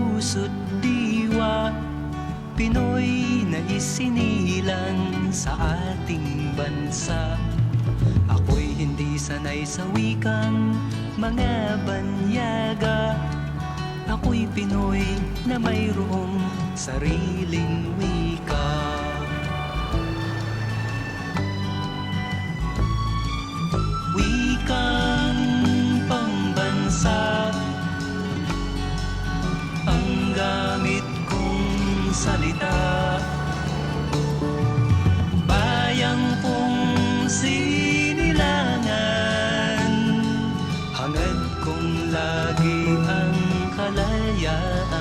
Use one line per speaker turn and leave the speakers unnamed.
puso't diwa, Pinoy na isinilang sa ating bansa. Ako'y hindi sanay sa wikang mga banyaga. Ako'y Pinoy na mayroong sariling wika. Wikang pambansa ang gamit kong salita.